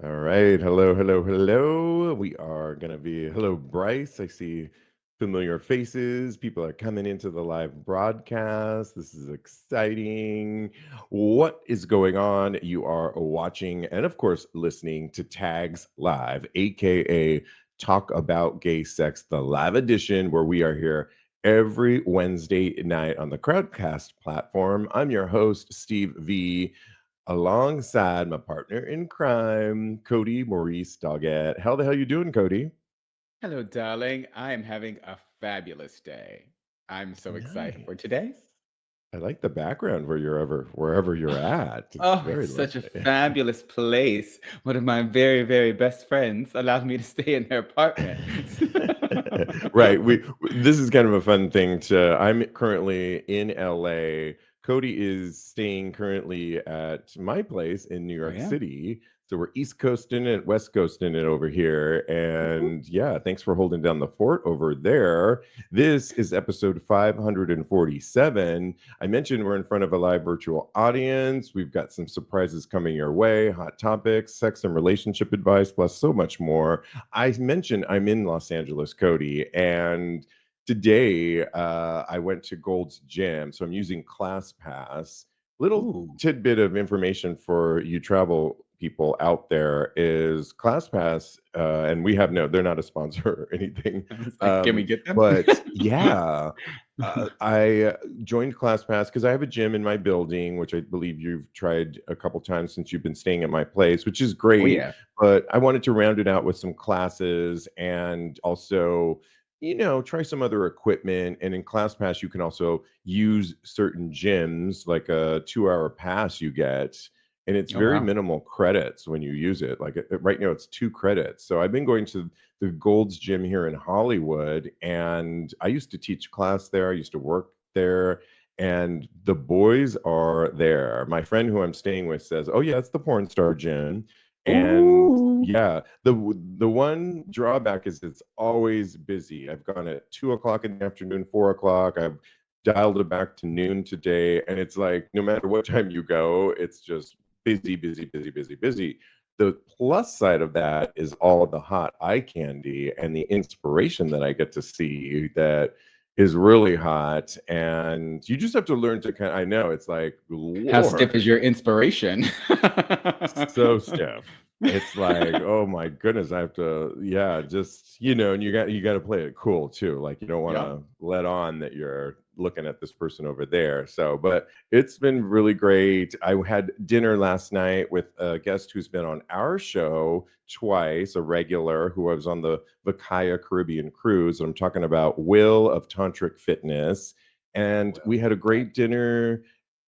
All right. Hello, hello, hello. We are going to be, hello, Bryce. I see familiar faces. People are coming into the live broadcast. This is exciting. What is going on? You are watching and, of course, listening to Tags Live, AKA Talk About Gay Sex, the live edition, where we are here every Wednesday night on the Crowdcast platform. I'm your host, Steve V, alongside my partner in crime, Kodi Maurice Doggette. How the hell you doing, Cody? Hello, darling. I am having a fabulous day. I'm so excited for Nice. today. I like the background wherever you're at. It's Oh, very it's such a lovely. fabulous place. One of my very, very best friends allowed me to stay in their apartment. Right. This is kind of a fun thing to I'm currently in LA. Cody is staying currently at my place in New Oh, York yeah. City. So we're East Coasting it, West Coasting it over here. Woo-hoo. And yeah, thanks for holding down the fort over there. This is episode 547. I mentioned we're in front of a live virtual audience. We've got some surprises coming your way, hot topics, sex and relationship advice, plus so much more. I mentioned I'm in Los Angeles, Cody, and today I went to Gold's Gym. So I'm using ClassPass. Little Ooh. tidbit of information for you travel people out there is ClassPass, and we have no, they're not a sponsor or anything. I was like, can we Um, get them? but yeah, I joined ClassPass because I have a gym in my building, which I believe you've tried a couple times since you've been staying at my place, which is Oh, great. yeah. But I wanted to round it out with some classes and also, try some other equipment. And in ClassPass, you can also use certain gyms, like a 2 hour pass you get. And it's Oh, very wow. minimal credits when you use it. Like right now, it's 2 credits. So I've been going to the Gold's Gym here in Hollywood, and I used to teach class there. I used to work there, and the boys are there. My friend who I'm staying with says, "Oh yeah, it's the porn star gym." And Ooh. yeah, the one drawback is it's always busy. I've gone at 2 o'clock in the afternoon, 4 o'clock. I've dialed it back to noon today, and it's like no matter what time you go, it's just busy, busy, busy, busy, busy. The plus side of that is all of the hot eye candy and the inspiration that I get to see that is really hot. And you just have to learn to kind of, I know it's like, How stiff is Lord, your inspiration? so stiff. It's like, oh my goodness, I have to, yeah, just and you got to play it cool too. Like you don't want Yep. to let on that you're looking at this person over there. So, but it's been really great. I had dinner last night with a guest who's been on our show twice, a regular who was on the Vakaya Caribbean cruise. I'm talking about Will of Tantric Fitness, and Well, we had a great dinner.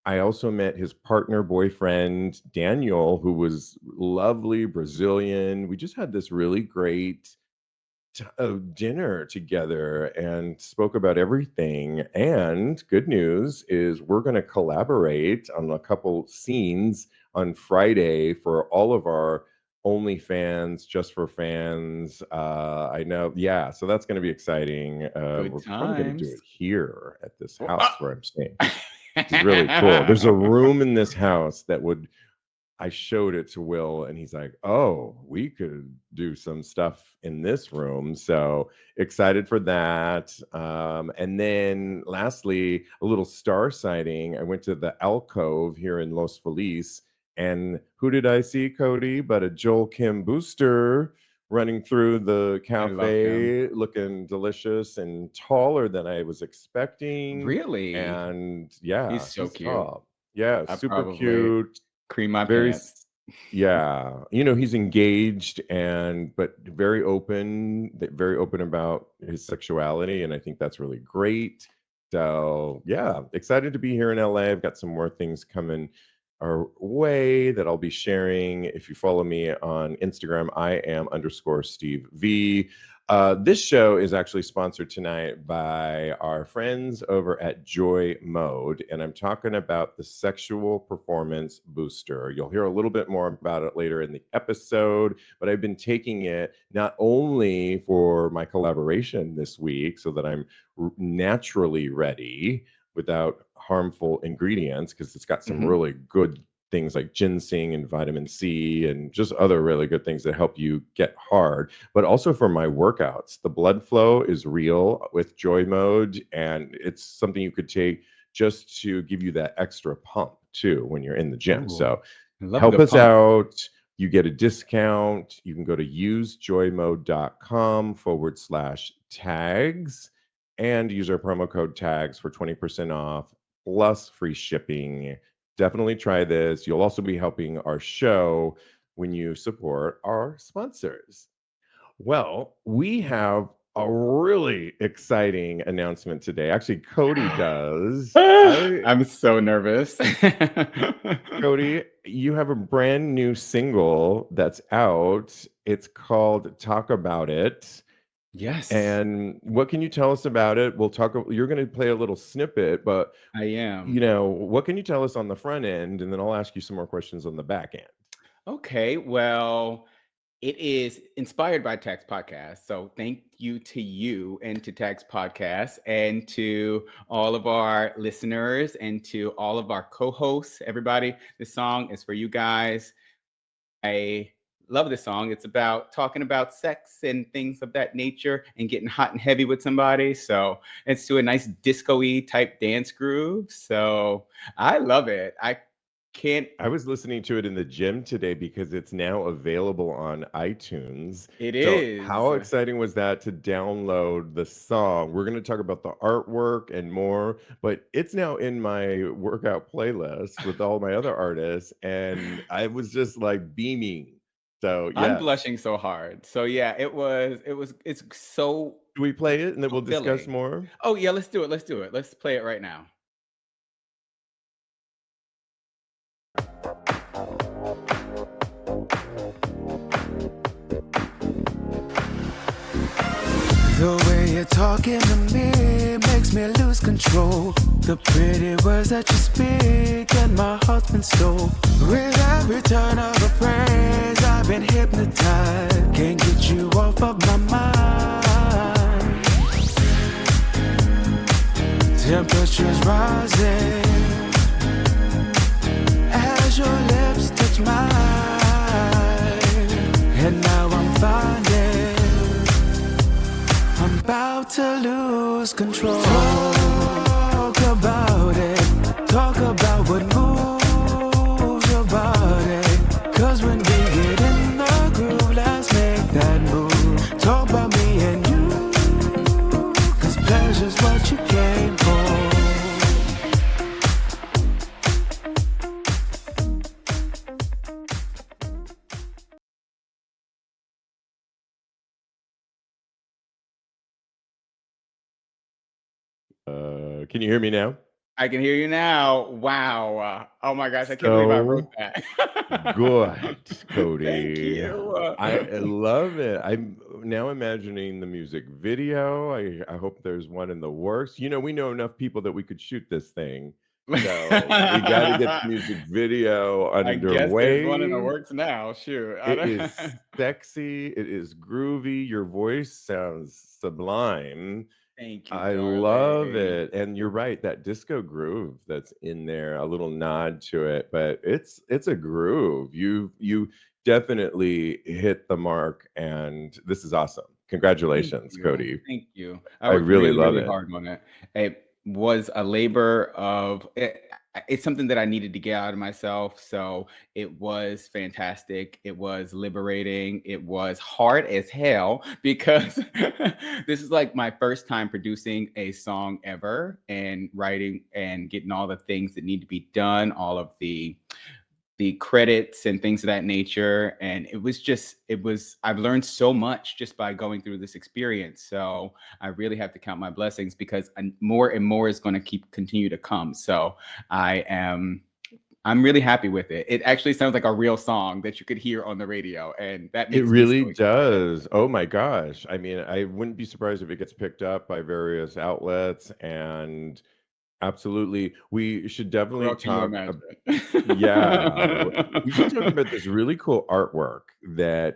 I also met his partner, boyfriend, Daniel, who was lovely, Brazilian. We just had this really great dinner together and spoke about everything. And good news is we're going to collaborate on a couple scenes on Friday for all of our OnlyFans, just for fans. I know, yeah. So that's going to be exciting. good We're probably going to do it times. here at this Oh, house where I'm staying, which is really cool. There's a ah. room in this house that would I showed it to Will and he's like, "Oh, we could do some stuff in this room." So excited for that. And then lastly, a little star sighting. I went to the alcove here in Los Feliz, and who did I see, Cody? But a Joel Kim booster running through the I love him. cafe, looking delicious and taller than I was expecting. Really? And He's yeah, so he's cute. tall. Yeah, I super probably cute, cream my very pants. yeah, he's engaged and but very open about his sexuality, and I think that's really great. So yeah, excited to be here in LA. I've got some more things coming our way that I'll be sharing. If you follow me on Instagram, I am underscore Steve V. This show is actually sponsored tonight by our friends over at Joy Mode, and I'm talking about the sexual performance booster. You'll hear a little bit more about it later in the episode, but I've been taking it not only for my collaboration this week so that I'm naturally ready without harmful ingredients, because it's got some Mhm. really good things like ginseng and vitamin C and just other really good things that help you get hard. But also for my workouts, the blood flow is real with Joy Mode, and it's something you could take just to give you that extra pump too when you're in the gym. Ooh, So I love a help good us pump. out. You get a discount. You can go to usejoymode.com/tags and use our promo code tags for 20% off plus free shipping. Definitely try this. You'll also be helping our show when you support our sponsors. Well, we have a really exciting announcement today. Actually, Kodi does. I'm so nervous. Kodi, you have a brand new single that's out. It's called Talk About It. Yes, And what can you tell us about it? You're going to play a little snippet, but I am. what can you tell us on the front end? And then I'll ask you some more questions on the back end. Okay, well, it is inspired by TAGSPodcast. So thank you to you and to TAGSPodcast and to all of our listeners and to all of our co-hosts, everybody. This song is for you guys. I love this song. It's about talking about sex and things of that nature and getting hot and heavy with somebody. So it's to a nice disco-y type dance groove. So I love it. I can't, I was listening to it in the gym today because it's now available on iTunes. it So, is. how exciting was that to download the song? We're going to talk about the artwork and more, but it's now in my workout playlist with all my other artists. And I was just like beaming. So, I'm yes. blushing so hard. So yeah, it's so Do we play it and then we'll discuss fulfilling. more? Oh yeah, let's do it. Let's do it. Let's play it right now. The way you're talking to me makes me lose control. The pretty words that you speak and my heart's been stole. With every turn of a phrase, I've been hypnotized. Can't get you off of my mind. Temperature's rising as your lips touch mine, and now I'm finding I'm about to lose control. Talk about it. Talk about what moves your body. Cause when we get in the groove, let's make that move. Talk about me and you. Cause pleasure's what you came for. Can you hear me now? I can hear you now. Wow. Oh my gosh, I can't believe I wrote So that. good, Thank Kodi. you. I love it. I'm now imagining the music video. I hope there's one in the works. We know enough people that we could shoot this thing. So we got to get the music video I guess there's one in the underway. works now. Shoot. It is sexy. It is groovy. Your voice sounds sublime. Thank you, I love darling. it. And you're right, that disco groove that's in there, a little nod to it, but it's a groove. You definitely hit the mark, and this is awesome. Thank Congratulations, you. Kodi. Thank you. I I worked really really, love really it. hard on it. It was a labor of it's something that I needed to get out of myself. So it was fantastic. It was liberating. It was hard as hell because this is like my first time producing a song ever and writing and getting all the things that need to be done, all of the credits and things of that nature. And I've learned so much just by going through this experience. So I really have to count my blessings because more and more is going to continue to come. So I'm really happy with it. It actually sounds like a real song that you could hear on the radio. And that It makes me really so excited. does. Oh my gosh. I mean, I wouldn't be surprised if it gets picked up by various outlets, and absolutely. We should definitely Well, can you talk. imagine? Yeah, we should talk about this really cool artwork.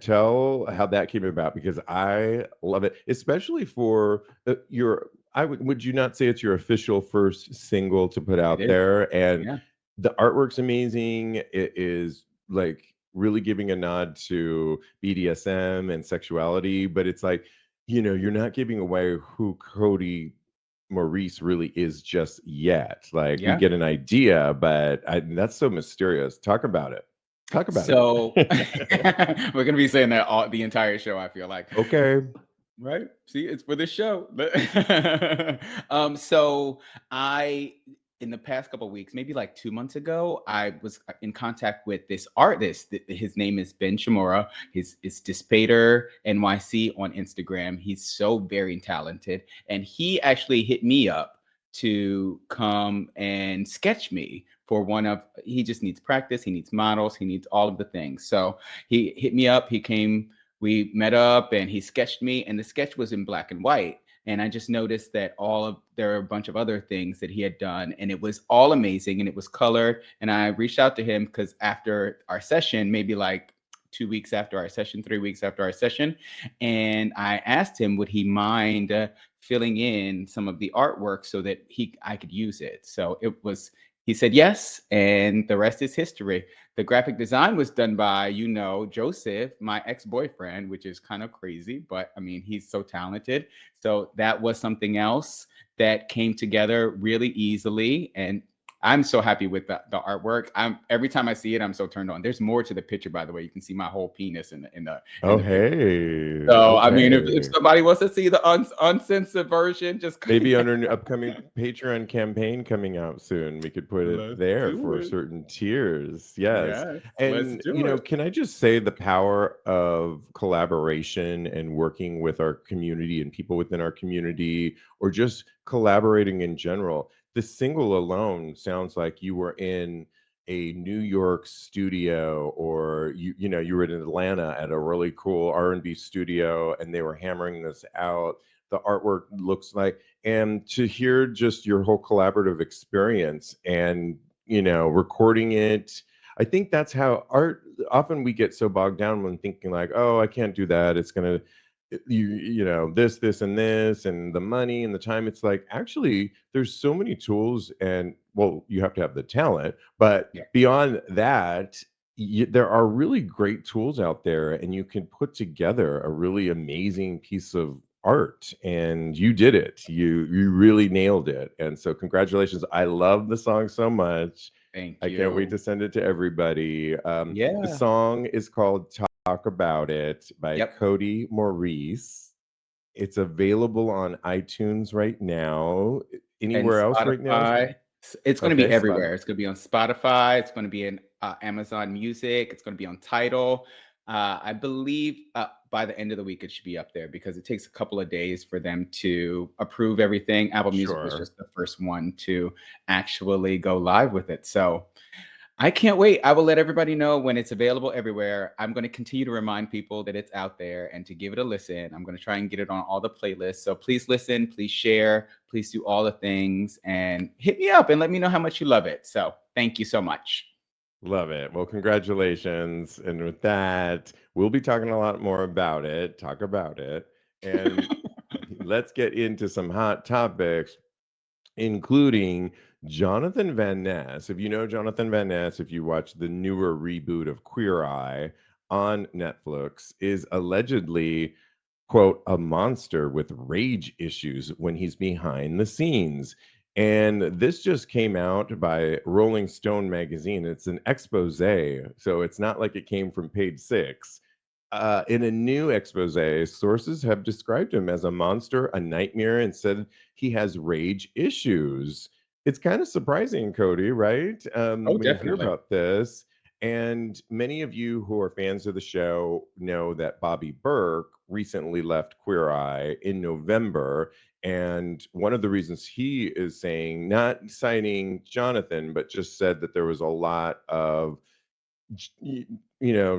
Tell how that came about because I love it, especially for your. Would you not say it's your official first single to put It out is. there? And Yeah. the artwork's amazing. It is like really giving a nod to BDSM and sexuality, but it's like, you're not giving away who Kodi Maurice really is just yet. Like we Yeah. get an idea, but that's so mysterious. Talk about it. Talk about So it. we're gonna be saying that all the entire show, I feel like. Okay. Right. See, it's for the show. So I, in the past couple of weeks, maybe like 2 months ago, I was in contact with this artist. His name is Ben Shimura. It's Dispater NYC on Instagram. He's so very talented. And he actually hit me up to come and sketch me for he just needs practice. He needs models. He needs all of the things. So he hit me up. He came, we met up and he sketched me, and the sketch was in black and white. And I just noticed that there are a bunch of other things that he had done, and it was all amazing, and it was colored. And I reached out to him because after our session, maybe like 2 weeks after our session, 3 weeks after our session, and I asked him, would he mind filling in some of the artwork so that I could use it. So he said yes, and the rest is history. The graphic design was done by, Joseph, my ex-boyfriend, which is kind of crazy, but I mean, he's so talented. So that was something else that came together really easily. And I'm so happy with the artwork. Every time I see it, I'm so turned on. There's more to the picture, by the way. You can see my whole penis in the Oh, picture. hey. So I mean, if Okay. somebody wants to see the uncensored version, just Maybe on an upcoming Patreon campaign coming out soon, we could put it let's there do for it. certain tiers. Yes. Yes, let's And, do it. can I just say the power of collaboration and working with our community and people within our community, or just collaborating in general? This single alone sounds like you were in a New York studio, or you were in Atlanta at a really cool R&B studio and they were hammering this out. The artwork looks like, and to hear just your whole collaborative experience and recording it. I think that's how art, often we get so bogged down when thinking like, oh, I can't do that, it's gonna this and this and the money and the time. It's like, actually there's so many tools, and well, you have to have the talent, but Yeah. beyond that, there are really great tools out there, and you can put together a really amazing piece of art, and you did it. You really nailed it, and so congratulations. I love the song so much. Thank I can't wait you. to send it to everybody. The Yeah. song is called Talk About It by Yep. Kodi Maurice. It's available on iTunes right now. And Anywhere else right now? Spotify. It's going to be Okay, everywhere. It's going to be on Spotify. It's going to be in Amazon Music. It's going to be on Tidal. I believe by the end of the week, it should be up there because it takes a couple of days for them to approve everything. Apple Music was Sure. just the first one to actually go live with it. So I can't wait. I will let everybody know when it's available everywhere. I'm going to continue to remind people that it's out there and to give it a listen. I'm going to try and get it on all the playlists. So please listen, please share, please do all the things, and hit me up and let me know how much you love it. So thank you so much. Love it. Well, congratulations. And with that, we'll be talking a lot more about it. Talk about it. And let's get into some hot topics, including Jonathan Van Ness. If you know Jonathan Van Ness, if you watch the newer reboot of Queer Eye on Netflix, is allegedly, quote, a monster with rage issues when he's behind the scenes. And this just came out by Rolling Stone magazine. It's an expose, so it's not like it came from page 6. In a new expose, sources have described him as a monster, a nightmare, and said he has rage issues. It's kind of surprising, Kodi, right? Oh, When you hear definitely. about this. And many of you who are fans of the show know that Bobby Burke recently left Queer Eye in November. And one of the reasons he is saying, not citing Jonathan, but just said that there was a lot of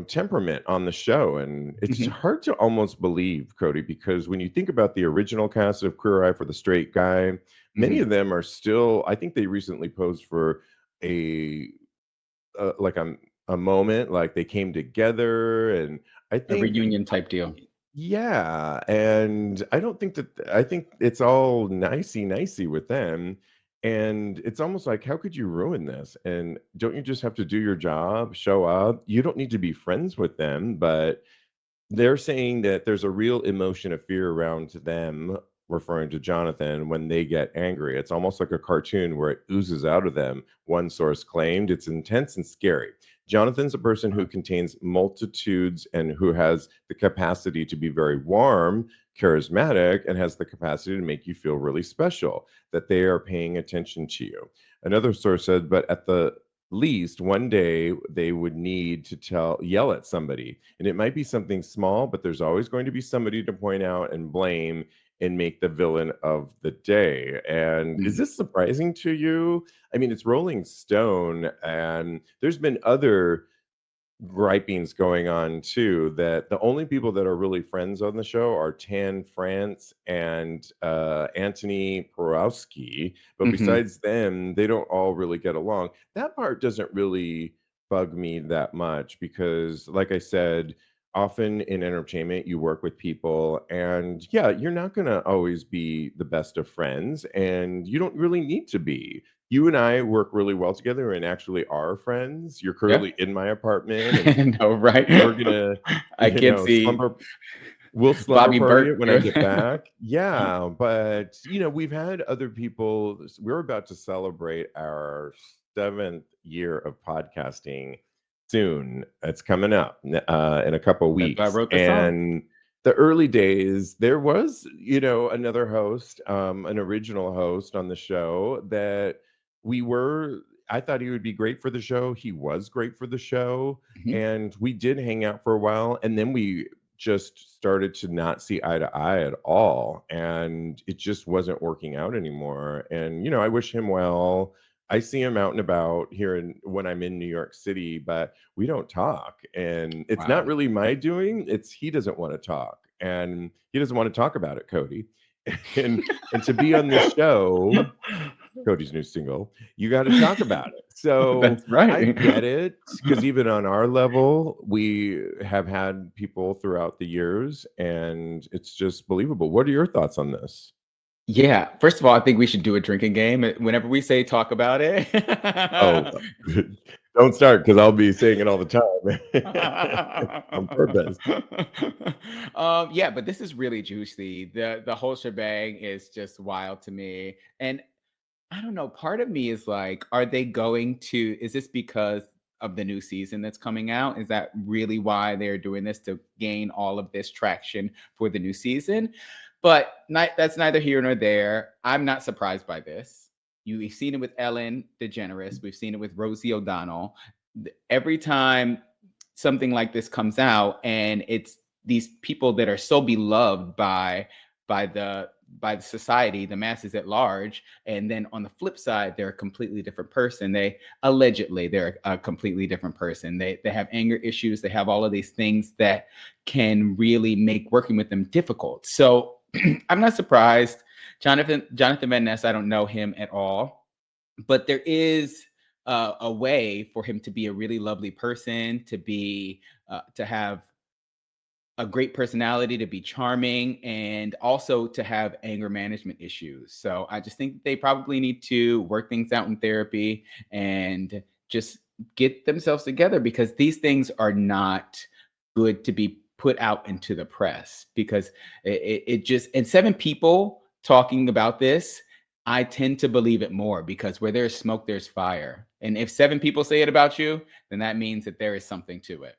temperament on the show, and it's Mhm. hard to almost believe, Kodi, because when you think about the original cast of Queer Eye for the Straight Guy, many Mhm. of them are still, I think they recently posed for a like a moment, like they came together, and I A think, reunion type deal. yeah, and I don't think that, I think it's all nicey nicey with them. And it's almost like, how could you ruin this? And don't you just have to do your job, show up? You don't need to be friends with them, but they're saying that there's a real emotion of fear around them, referring to Jonathan, when they get angry. It's almost like a cartoon where it oozes out of them. One source claimed it's intense and scary. Jonathan's a person who contains multitudes and who has the capacity to be very warm, charismatic, and has the capacity to make you feel really special, that they are paying attention to you. Another source said, but at the least one day they would need to yell at somebody, and it might be something small, but there's always going to be somebody to point out and blame and make the villain of the day. And is this surprising to you? I mean, it's Rolling Stone, and there's been other gripings going on too, that the only people that are really friends on the show are Tan France and Anthony Porowski, but besides them, they don't all really get along. That part doesn't really bug me that much because, like I said, often in entertainment you work with people, and yeah, you're not going to always be the best of friends, and you don't really need to be. You and I work really well together and actually are friends. You're Yeah. currently in my apartment, and No, right? we're gonna, I can't see slumber. We'll slumber Bobby party it Burke. when I get back. Yeah, but we've had other people. We're about to celebrate our 7th year of podcasting soon. It's coming up in a couple That's why I weeks, wrote the song. and the early days, there was, another host, an original host on the show that we were. I thought he would be great for the show. He was great for the show, Mhm. and we did hang out for a while, and then we just started to not see eye to eye at all, and it just wasn't working out anymore. And I wish him well. I see him out and about here when I'm in New York City, but we don't talk. And it's not Wow. really my doing. It's he doesn't want to talk, and he doesn't want to talk about it, Kodi. And to be on this show, Cody's new single, you got to talk about it. So That's I right. get it, because even on our level, we have had people throughout the years, and it's just believable. What are your thoughts on this? Yeah. First of all, I think we should do a drinking game. Whenever we say talk about it. Oh, don't start, because I'll be saying it all the time on purpose. Yeah, but this is really juicy. The whole shebang is just wild to me. And I don't know, part of me is like, is this because of the new season that's coming out? Is that really why they're doing this, to gain all of this traction for the new season? But that's neither here nor there. I'm not surprised by this. We've seen it with Ellen DeGeneres. We've seen it with Rosie O'Donnell. Every time something like this comes out, and it's these people that are so beloved by the society, the masses at large, and then on the flip side, they're a completely different person. They're a completely different person. They have anger issues. They have all of these things that can really make working with them difficult. So I'm not surprised. Jonathan Van Ness, I don't know him at all, but there is a way for him to be a really lovely person, to have a great personality, to be charming, and also to have anger management issues. So I just think they probably need to work things out in therapy and just get themselves together, because these things are not good to be put out into the press, because it just, and 7 people talking about this, I tend to believe it more, because where there's smoke, there's fire. And if 7 people say it about you, then that means that there is something to it.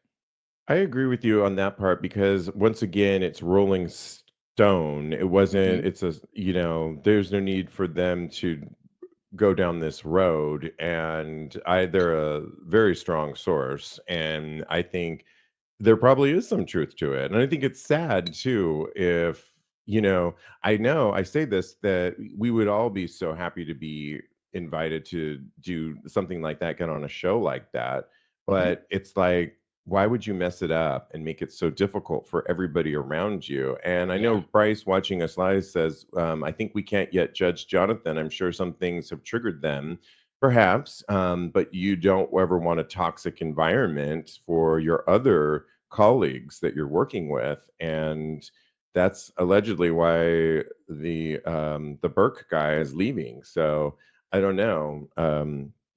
I agree with you on that part, because once again, it's Rolling Stone. It wasn't, it's there's no need for them to go down this road. And they're a very strong source. And I think there probably is some truth to it. And I think it's sad too, if, I know I say this, that we would all be so happy to be invited to do something like that, get on a show like that. But it's like, why would you mess it up and make it so difficult for everybody around you? And I know Yeah. Bryce, watching us live, says, I think we can't yet judge Jonathan. I'm sure some things have triggered them, perhaps, but you don't ever want a toxic environment for your other colleagues that you're working with. And that's allegedly why the Burke guy is leaving. So I don't know.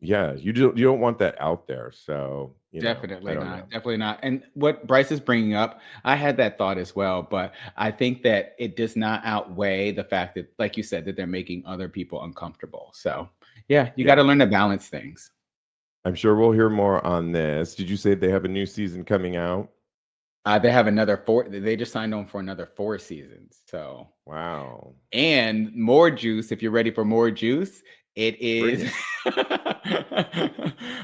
Yeah, you don't want that out there. So, I Definitely don't know. not. Definitely not. And what Bryce is bringing up, I had that thought as well, but I think that it does not outweigh the fact that, like you said, that they're making other people uncomfortable. So, yeah, you got to Yeah. learn to balance things. I'm sure we'll hear more on this. Did you say they have a new season coming out? They have another 4. They just signed on for another 4 seasons. So, Wow. and more juice. If you're ready for more juice, it Bring is it.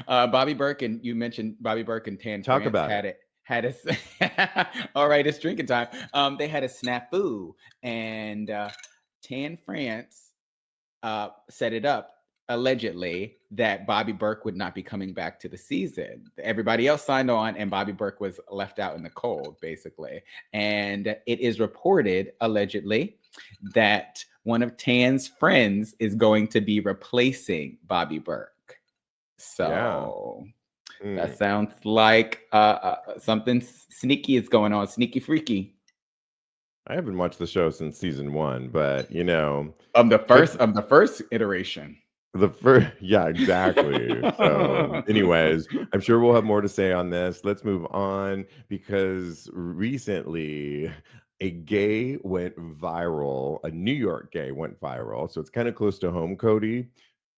Bobby Burke, and you mentioned Bobby Burke and Tan Talk France about it. had a all right, it's drinking time. They had a snafu, and Tan France set it up allegedly that Bobby Burke would not be coming back to the season. Everybody else signed on, and Bobby Burke was left out in the cold, basically. And it is reported, allegedly, that one of Tan's friends is going to be replacing Bobby Burke. Yeah. So Mm. that sounds like something sneaky is going on, sneaky freaky. I haven't watched the show since season 1, but Of the first iteration. Yeah, exactly. So, anyways, I'm sure we'll have more to say on this. Let's move on because recently a gay went viral. A New York gay went viral. So it's kind of close to home, Cody.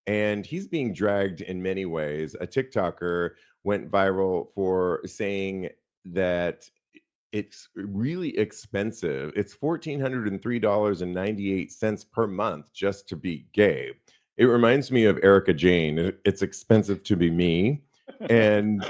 And he's being dragged in many ways. A TikToker went viral for saying that it's really expensive. It's $1,403.98 per month just to be gay. It reminds me of Erica Jane. It's expensive to be me. And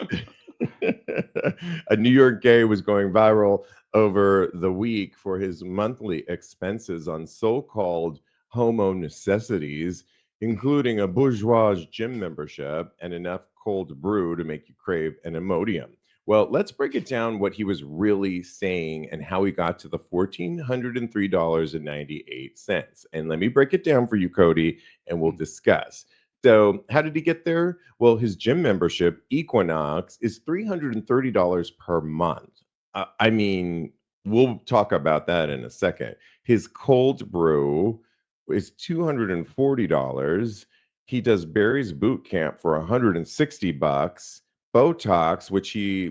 a New York gay was going viral over the week for his monthly expenses on so-called homo necessities, including a bourgeois gym membership and enough cold brew to make you crave an Imodium. Well, let's break it down what he was really saying and how he got to the $1,403.98. And let me break it down for you, Cody, and we'll discuss. So, how did he get there? Well, his gym membership, Equinox, is $330 per month. I mean, we'll talk about that in a second. His cold brew is $240. He does Barry's boot camp for $160. Botox, which he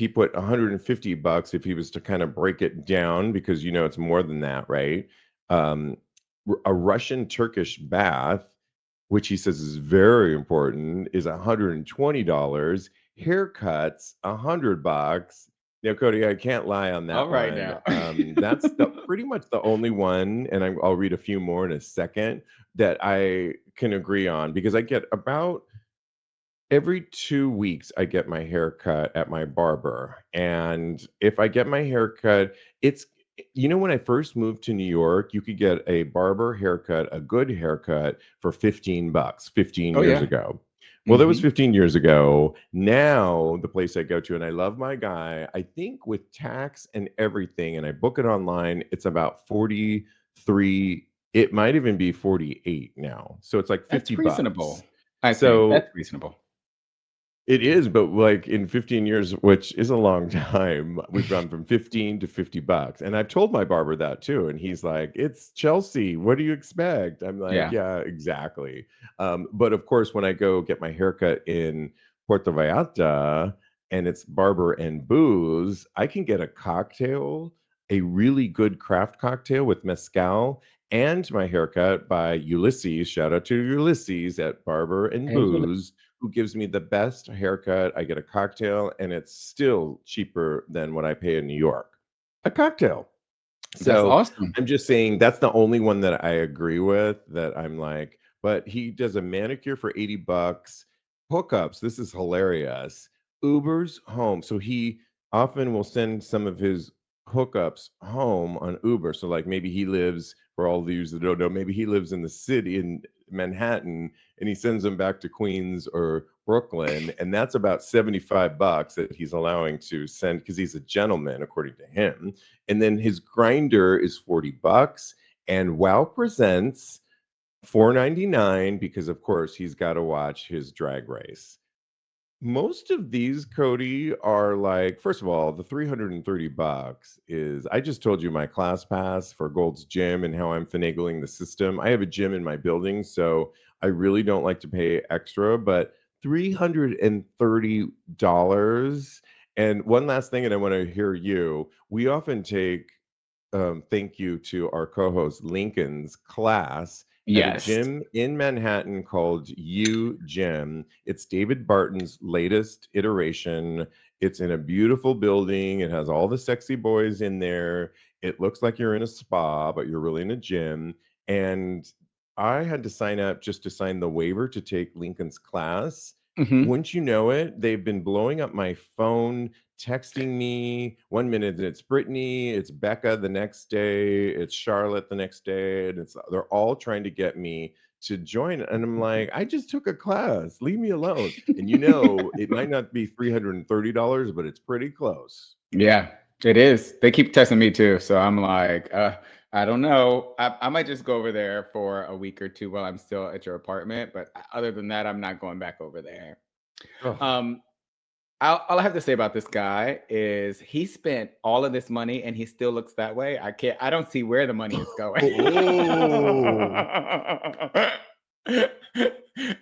put $150 if he was to kind of break it down because it's more than that, right? A Russian Turkish bath, which he says is very important, is $120. Haircuts, $100. Now, Cody, I can't lie on that All right one. now. That's pretty much the only one, and I'll read a few more in a second that I can agree on because I get about every 2 weeks I get my hair cut at my barber. And if I get my hair cut, it's when I first moved to New York, you could get a barber haircut, a good haircut for $15 15 Oh, years yeah. ago. Well, that was Mhm. 15 years ago. Now, the place I go to, and I love my guy, I think with tax and everything, and I book it online, it's about 43. It might even be 48 now. So it's like That's $50. reasonable. I think So that's reasonable. it is, but like in 15 years, which is a long time, we've gone from 15 to $50. And I've told my barber that too. And he's like, it's Chelsea. What do you expect? I'm like, Yeah. yeah, exactly. But of course, when I go get my haircut in Puerto Vallarta and it's barber and booze, I can get a cocktail, a really good craft cocktail with mezcal and my haircut by Ulysses. Shout out to Ulysses at Barber and Hey, you Booze, who gives me the best haircut. I get a cocktail, and it's still cheaper than what I pay in New York. A cocktail. That's So awesome. I'm just saying that's the only one that I agree with that I'm like, but he does a manicure for $80. Hookups. This is hilarious. Ubers home. So he often will send some of his hookups home on Uber. So like maybe he lives, for all the users that don't know, maybe he lives in the city in Manhattan and he sends them back to Queens or Brooklyn. And that's about $75 that he's allowing to send because he's a gentleman, according to him. And then his grinder is $40. And Wow Presents $4.99 because of course he's got to watch his drag race. Most of these, Cody, are like, first of all, the $330 is, I just told you my class pass for Gold's Gym and how I'm finagling the system. I have a gym in my building, so I really don't like to pay extra, but $330. And one last thing, and I want to hear you. We often take thank you to our co-host Lincoln's class at a Yes. gym in Manhattan called U Gym. It's David Barton's latest iteration. It's in a beautiful building. It has all the sexy boys in there. It looks like you're in a spa, but you're really in a gym. And I had to sign up just to sign the waiver to take Lincoln's class. Hmm. Wouldn't you know it? They've been blowing up my phone, texting me. One minute it's Brittany, it's Becca the next day, it's Charlotte the next day, and they're all trying to get me to join. And I'm like, I just took a class, leave me alone. And it might not be $330, but it's pretty close. Yeah, it is. They keep testing me too. So I'm like, I don't know. I might just go over there for a week or two while I'm still at your apartment. But other than that, I'm not going back over there. Oh. Um, all I have to say about this guy is he spent all of this money and he still looks that way. I don't see where the money is going. Oh.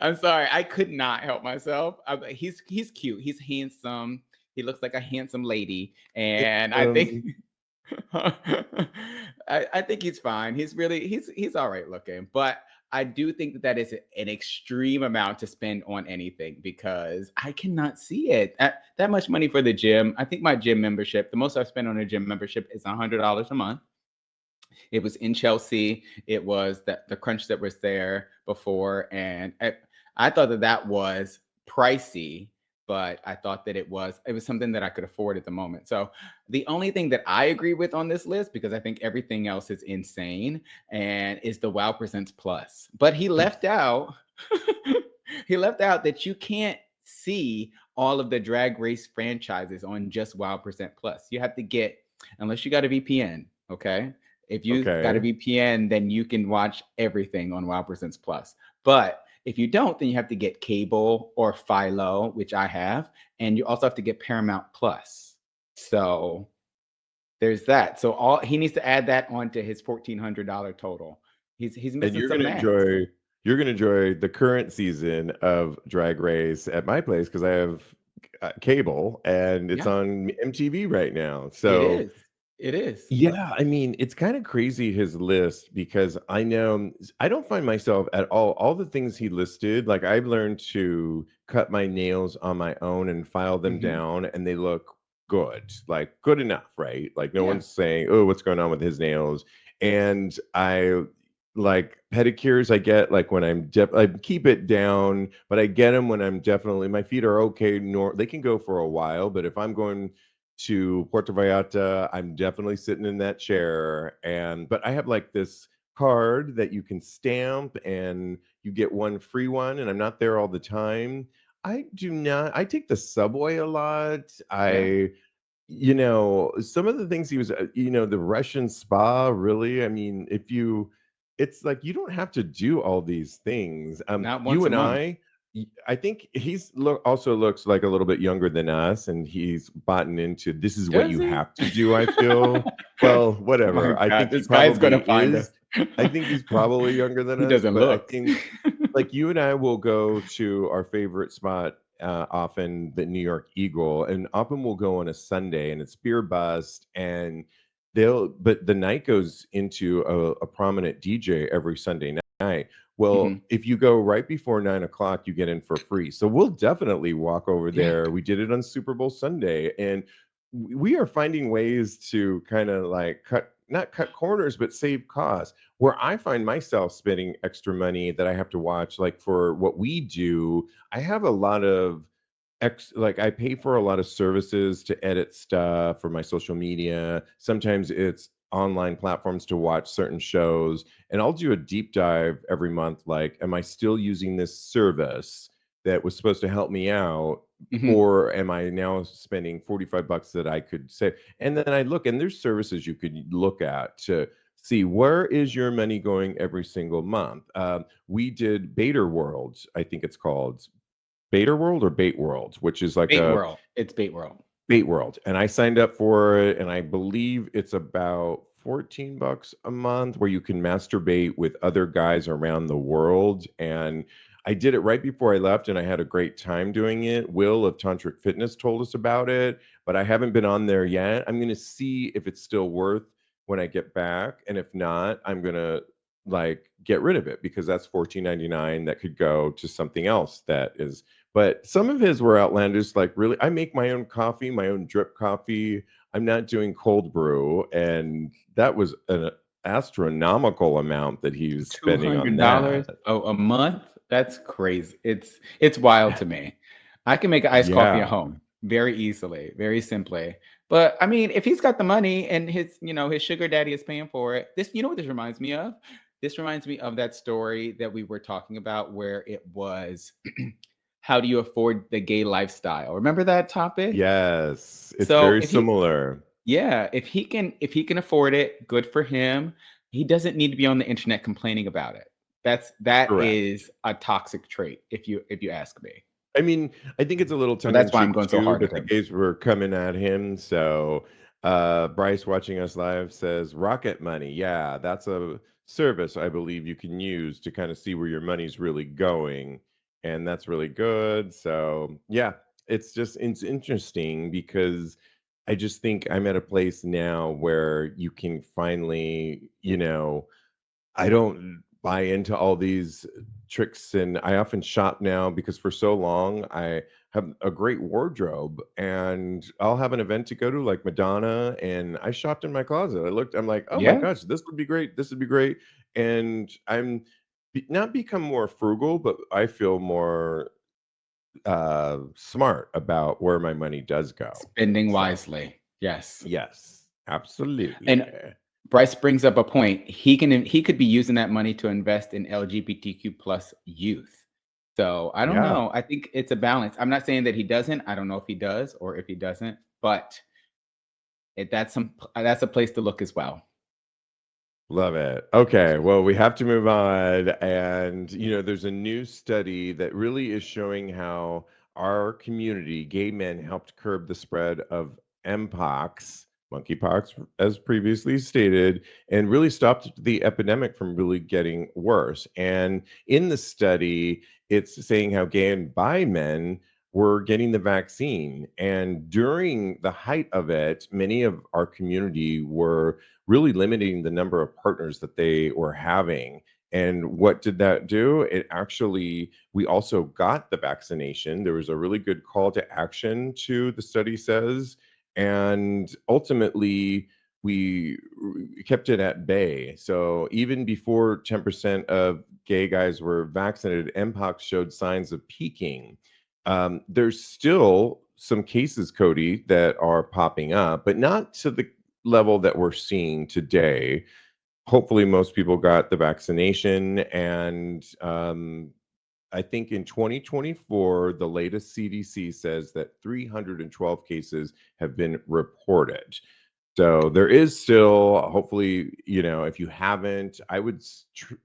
I'm sorry. I could not help myself. He's cute. He's handsome. He looks like a handsome lady. And I think Um, I think he's fine. He's all right looking. But I do think that is an extreme amount to spend on anything because I cannot see it. That much money for the gym. I think my gym membership, the most I've spent on a gym membership is $100 a month. It was in Chelsea. It was the crunch that was there before. And I thought that was pricey, but I thought that it was something that I could afford at the moment. So the only thing that I agree with on this list, because I think everything else is insane, and is the Wow Presents Plus. But he left out he left out that you can't see all of the Drag Race franchises on just Wow Present Plus. You have to get, unless you got a VPN, okay? If you got a okay. VPN, then you can watch everything on Wow Presents Plus. But if you don't, then you have to get cable or Philo, which I have, and you also have to get Paramount Plus. So there's that. So he needs to add that onto his $1,400 total. He's And missing some math. you're gonna enjoy the current season of Drag Race at my place because I have cable and it's Yeah, on MTV right now. it So is. It is. yeah, I mean, it's kind of crazy his list because I know I don't find myself at all the things he listed. Like I've learned to cut my nails on my own and file them Hmm. down, and they look good, like good enough, right? Like no Yeah. one's saying, "Oh, what's going on with his nails?" And I like pedicures. I get like when I keep it down, but I get them when I'm definitely my feet are okay. Nor they can go for a while, but if I'm going to Puerto Vallarta. I'm definitely sitting in that chair. But I have like this card that you can stamp and you get one free one, and I'm not there all the time. I do not, I take the subway a lot. Yeah. Some of the things he was, the Russian spa, really. I mean, it's like you don't have to do all these things. Not You once a and month. I think also looks like a little bit younger than us, and he's bought into this is what Does you he? have to do. I feel well, Oh my whatever. I God. think he This guy's probably gonna find is. us. I think he's probably younger than He us, doesn't but I look. think like you and I will go to our favorite spot often, the New York Eagle, and often we'll go on a Sunday, and it's beer bust, and but the night goes into a prominent DJ every Sunday night. Well, Mhm. if you go right before 9 o'clock, you get in for free. So we'll definitely walk over Yeah. there. We did it on Super Bowl Sunday, and we are finding ways to kind of like not cut corners, but save costs. Where I find myself spending extra money that I have to watch, like for what we do, I have a lot of like I pay for a lot of services to edit stuff for my social media. Sometimes it's online platforms to watch certain shows, and I'll do a deep dive every month. Like, am I still using this service that was supposed to help me out? Mhm. Or am I now spending $45 that I could save? And then I look, and there's services you could look at to see where is your money going every single month. We did Bader Worlds, I think it's called, Beta World or Bait World, which is like Bait a World. It's Bait World. Bait World, and I signed up for it, and I believe it's about $14 a month where you can masturbate with other guys around the world. And I did it right before I left, and I had a great time doing it. Will of Tantric Fitness told us about it, but I haven't been on there yet. I'm gonna see if it's still worth when I get back, and if not, I'm gonna like get rid of it because that's $14.99 that could go to something else that is. But some of his were outlandish, like really, I make my own coffee, my own drip coffee. I'm not doing cold brew. And that was an astronomical amount that he was spending on $200 that. a month? That's crazy. It's wild to me. I can make an iced coffee Yeah. at home very easily, very simply. But I mean, if he's got the money and his sugar daddy is paying for it, what this reminds me of? This reminds me of that story that we were talking about where it was how do you afford the gay lifestyle? Remember that topic? Yes. It's So very similar. if he can afford it, good for him. He doesn't need to be on the internet complaining about it. That Correct. is a toxic trait, if you ask me. I mean, I think it's a little tongue in That's why I'm cheek going so too hard that at the him. gays were coming at him. So Bryce watching us live says Rocket Money. Yeah, that's a service I believe you can use to kind of see where your money's really going. And that's really good. So yeah, it's interesting because I just think I'm at a place now where you can finally, I don't buy into all these tricks, and I often shop now because for so long I have a great wardrobe, and I'll have an event to go to like Madonna, and I shopped in my closet. I'm like, oh my Yeah. gosh, this would be great. This would be great. And not become more frugal, but I feel more smart about where my money does go. Spending So wisely. Yes. yes, absolutely. And Bryce brings up a point. He could be using that money to invest in LGBTQ plus youth. So I don't Yeah. know. I think it's a balance. I'm not saying that he doesn't. I don't know if he does or if he doesn't, but that's a place to look as well. Love it. Okay, well, we have to move on. And, there's a new study that really is showing how our community, gay men, helped curb the spread of MPOX, monkeypox, as previously stated, and really stopped the epidemic from really getting worse. And in the study, it's saying how gay and bi men were getting the vaccine. And during the height of it, many of our community were really limiting the number of partners that they were having. And what did that do? We also got the vaccination. There was a really good call to action to the study says. And ultimately, we kept it at bay. So even before 10% of gay guys were vaccinated, MPOX showed signs of peaking. There's still some cases, Cody, that are popping up, but not to the level that we're seeing today. Hopefully, most people got the vaccination. And I think in 2024, the latest CDC says that 312 cases have been reported. So there is still, hopefully, if you haven't, I would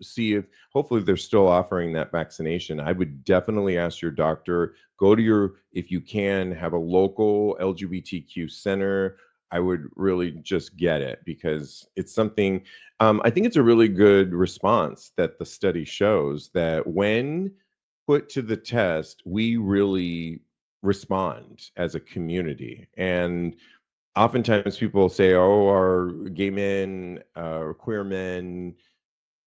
see if hopefully they're still offering that vaccination. I would definitely ask your doctor, if you can, have a local LGBTQ center. I would really just get it because it's something, I think it's a really good response that the study shows that when put to the test, we really respond as a community. And oftentimes people say, "Oh, are gay men or queer men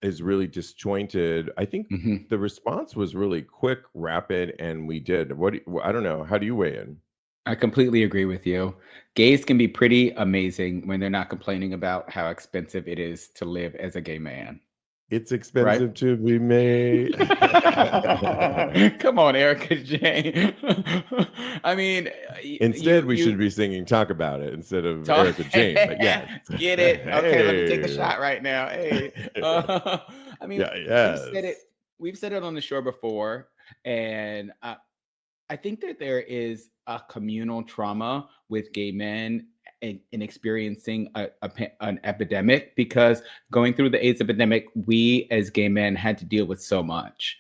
is really disjointed." I think Mhm. the response was really quick, rapid, and we did. I don't know. How do you weigh in? I completely agree with you. Gays can be pretty amazing when they're not complaining about how expensive it is to live as a gay man, It's right? expensive to be made. Come on, Erica Jane. I mean, Instead, we should be singing "Talk About It" instead of talk, Erica Jane. But yes, get it? Okay, let me take a hey, shot right now. Hey, I mean, yeah, we've yes, said it. We've said it on the show before, and I think that there is a communal trauma with gay men in experiencing an epidemic because going through the AIDS epidemic, we as gay men had to deal with so much.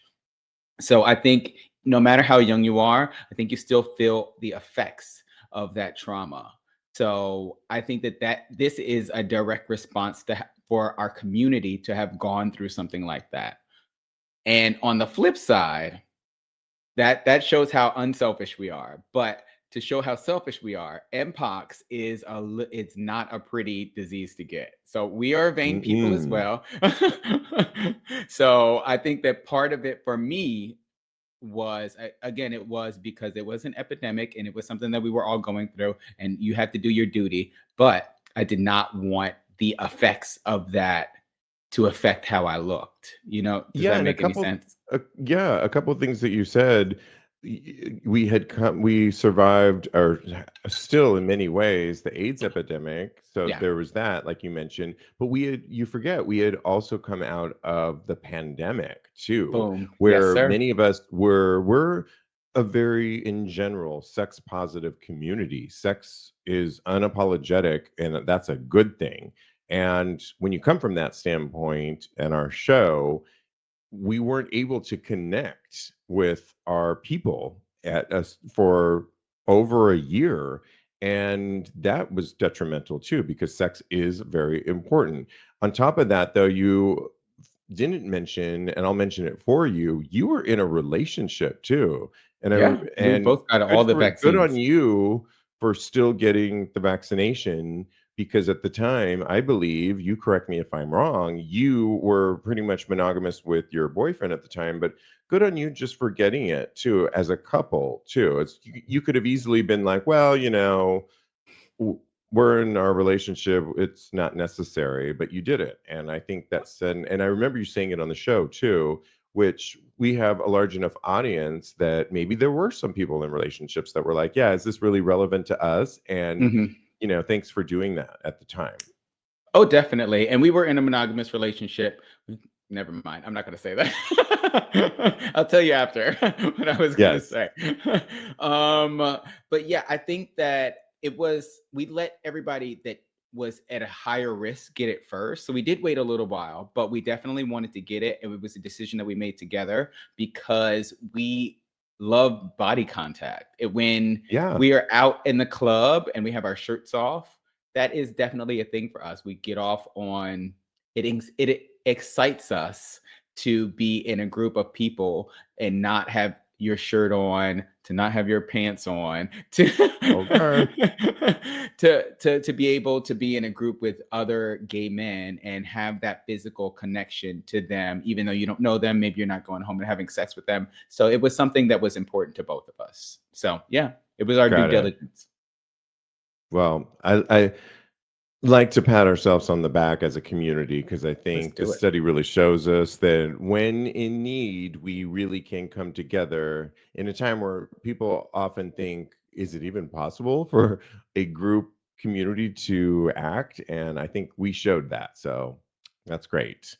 So I think no matter how young you are, I think you still feel the effects of that trauma. So I think that this is a direct response for our community to have gone through something like that. And on the flip side, that shows how unselfish we are. But to show how selfish we are, MPOX is it's not a pretty disease to get. So we are vain people as Mm-mm. well. So I think that part of it for me was, again, it was because it was an epidemic and it was something that we were all going through, and you had to do your duty. But I did not want the effects of that to affect how I looked. Does Yeah, that and make any sense? a couple of things that you said. We survived, or still in many ways, the AIDS epidemic. So Yeah. there was that, like you mentioned. But you forget, we had also come out of the pandemic too, Boom. Yes, where sir. many of us we're a very, in general, sex positive community. Sex is unapologetic, and that's a good thing. And when you come from that standpoint, and our show, we weren't able to connect with our people at us for over a year, and that was detrimental too, because sex is very important. On top of that, though, you didn't mention, and I'll mention it for you, you were in a relationship too. Yeah, we And both got all the good on vaccines. you for still getting the vaccination, because at the time, I believe, you correct me if I'm wrong, you were pretty much monogamous with your boyfriend at the time, but good on you just for getting it too, as a couple too. You could have easily been like, well, w- we're in our relationship, it's not necessary, but you did it. And I think that's, and I remember you saying it on the show too, which we have a large enough audience that maybe there were some people in relationships that were like, yeah, is this really relevant to us? And Mhm. thanks for doing that at the time. Oh, definitely. And we were in a monogamous relationship. Never mind. I'm not going to say that. I'll tell you after what I was going to Yes. say. But yeah, I think that we let everybody that was at a higher risk get it first. So we did wait a little while, but we definitely wanted to get it. And it was a decision that we made together because we love body contact. When Yeah. we are out in the club and we have our shirts off, that is definitely a thing for us. We get off on it. It excites us to be in a group of people and not have your shirt on, to not have your pants on, to Okay. to be able to be in a group with other gay men and have that physical connection to them, even though you don't know them. Maybe you're not going home and having sex with them. So it was something that was important to both of us. So yeah, it was our due Got it. diligence. Well, I like to pat ourselves on the back as a community, because I Let's think the do it. study really shows us that when in need, we really can come together in a time where people often think, is it even possible for a group community to act? And I think we showed that. So that's great.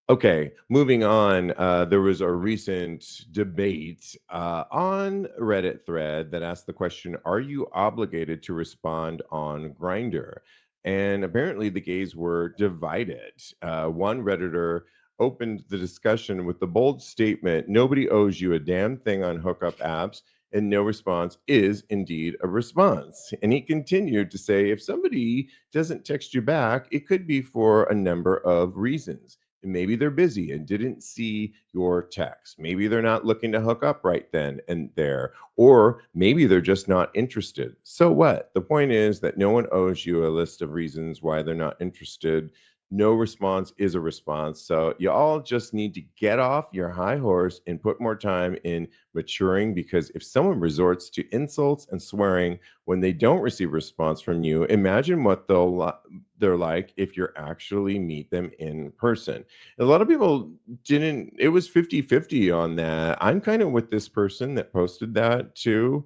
Okay, moving on. There was a recent debate on Reddit thread that asked the question, "Are you obligated to respond on Grindr?" And apparently, the gays were divided. One Redditor opened the discussion with the bold statement, "Nobody owes you a damn thing on hookup apps." And no response is indeed a response. And he continued to say, if somebody doesn't text you back, it could be for a number of reasons. Maybe they're busy and didn't see your text. Maybe they're not looking to hook up right then and there. Or maybe they're just not interested. So what? The point is that no one owes you a list of reasons why they're not interested. No response is a response. So you all just need to get off your high horse and put more time in maturing, because if someone resorts to insults and swearing when they don't receive a response from you, imagine what they're like if you actually meet them in person. A lot of people didn't, it was 50-50 on that. I'm kind of with this person that posted that too,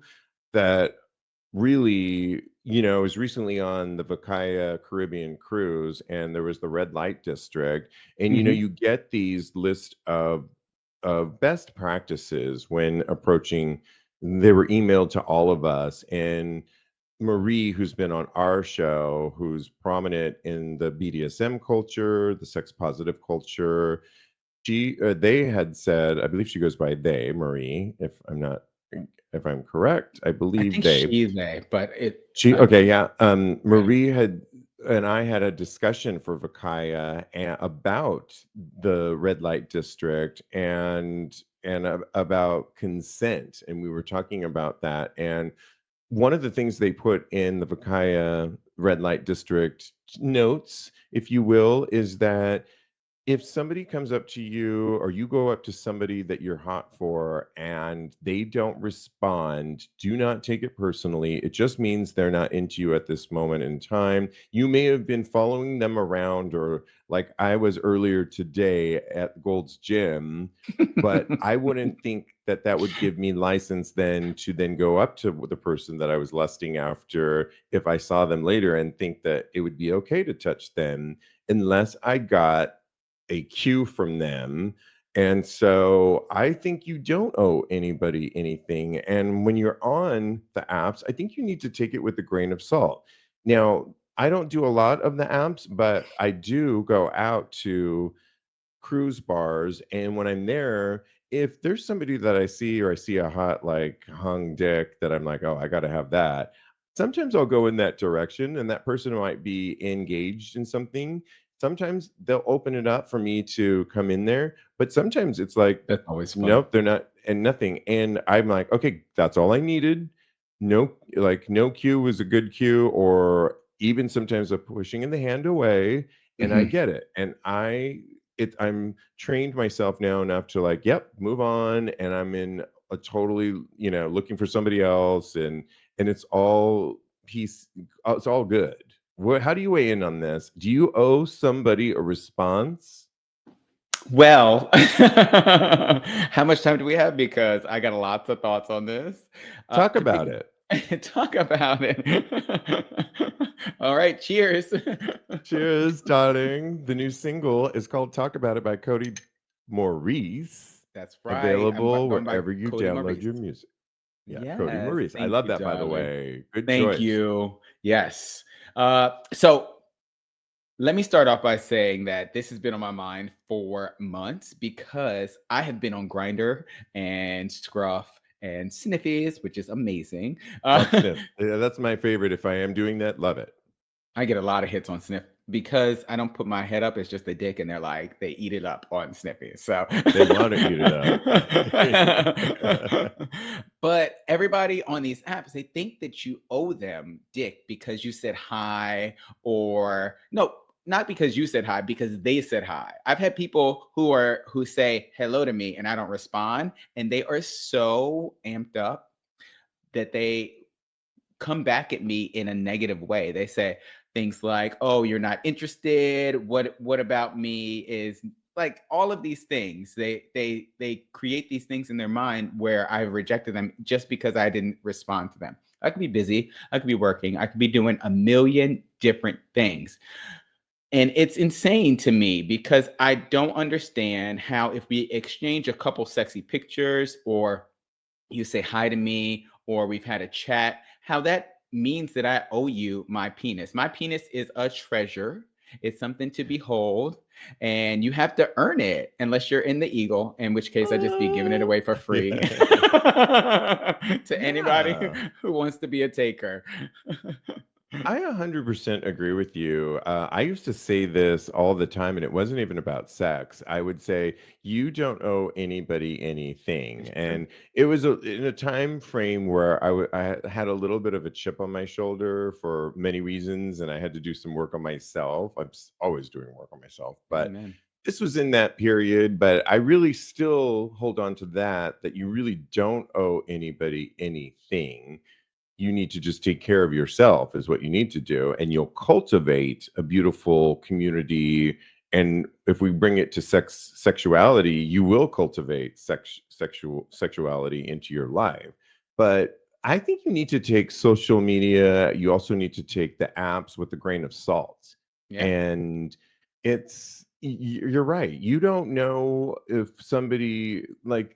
that really, was recently on the Vacaya Caribbean cruise, and there was the red light district. And Mhm. you get these list of best practices when approaching. They were emailed to all of us, and Marie, who's been on our show, who's prominent in the BDSM culture, the sex positive culture, they had said, I believe she goes by they, Marie, if I'm correct, I I believe think they. they, but Okay, yeah. yeah. Marie had and I had a discussion for Vakaya about the red light district and about consent, and we were talking about that. And one of the things they put in the Vakaya red light district notes, if you will, is that if somebody comes up to you or you go up to somebody that you're hot for and they don't respond, do not take it personally. It just means they're not into you at this moment in time. You may have been following them around, or like I was earlier today at Gold's Gym, but I wouldn't think that that would give me license then to then go up to the person that I was lusting after if I saw them later and think that it would be okay to touch them unless I got a cue from them. And so I think you don't owe anybody anything. And when you're on the apps, I think you need to take it with a grain of salt. Now, I don't do a lot of the apps, but I do go out to cruise bars, and when I'm there, if there's somebody that I see or I see a hot like hung dick that I'm like, oh, I got to have that. Sometimes I'll go in that direction, and that person might be engaged in something. Sometimes they'll open it up for me to come in there, but sometimes it's like, That's always fun. nope, they're not, and nothing. And I'm like, okay, that's all I needed. No, like no cue was a good cue, or even sometimes a pushing in the hand away, and I Mhm. get it. And I'm trained myself now enough to like, yep, move on, and I'm in a totally, looking for somebody else, and it's all peace. It's all good. How do you weigh in on this? Do you owe somebody a response? Well, how much time do we have? Because I got lots of thoughts on this. Talk To about it. talk about it. All right, cheers. Cheers, darling. The new single is called Talk About It by Kodi Maurice, That's right. available Going by wherever you Kodi download Maurice. your music. Yeah, Kodi Yes, Maurice. I thank love you, that, by the darling. way. Good Thank choice. you. Yes. So let me start off by saying that this has been on my mind for months because I have been on Grinder and Scruff and Sniffies, which is amazing. Love Sniff. Yeah, that's my favorite. If I am doing that, love it. I get a lot of hits on Sniff because I don't put my head up. It's just a dick, and they're like, they eat it up on Sniffies. So They want to eat it up. but everybody on these apps, they think that you owe them dick because you said hi, or no, not because you said hi, because they said hi. I've had people who say hello to me and I don't respond, and they are so amped up that they come back at me in a negative way. They say things like, "Oh, you're not interested. What about me is," like, all of these things. They create these things in their mind where I've rejected them just because I didn't respond to them. I could be busy, I could be working, I could be doing a million different things. And it's insane to me because I don't understand how, if we exchange a couple sexy pictures, or you say hi to me, or we've had a chat, how that means that I owe you my penis. My penis is a treasure. It's something to behold, and you have to earn it unless you're in the Eagle, in which case I just be giving it away for free to anybody Yeah. who wants to be a taker. I 100% agree with you. I used to say this all the time, and it wasn't even about sex. I would say, you don't owe anybody anything. It's true. And it was in a time frame where I had a little bit of a chip on my shoulder for many reasons, and I had to do some work on myself. Always doing work on myself. But Amen. this was in that period, but I really still hold on to that you really don't owe anybody anything. You need to just take care of yourself is what you need to do, and you'll cultivate a beautiful community. And if we bring it to sexuality, you will cultivate sexuality into your life. But I think you need to take social media, you also need to take the apps with a grain of salt. Yeah. And you're right, you don't know if somebody, like,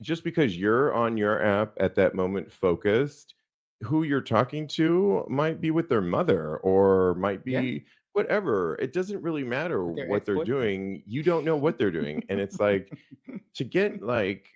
just because you're on your app at that moment focused, who you're talking to might be with their mother, or might Yeah. be whatever. It doesn't really matter with their what they're ex-boyfriend. doing. You don't know what they're doing. And it's like to get like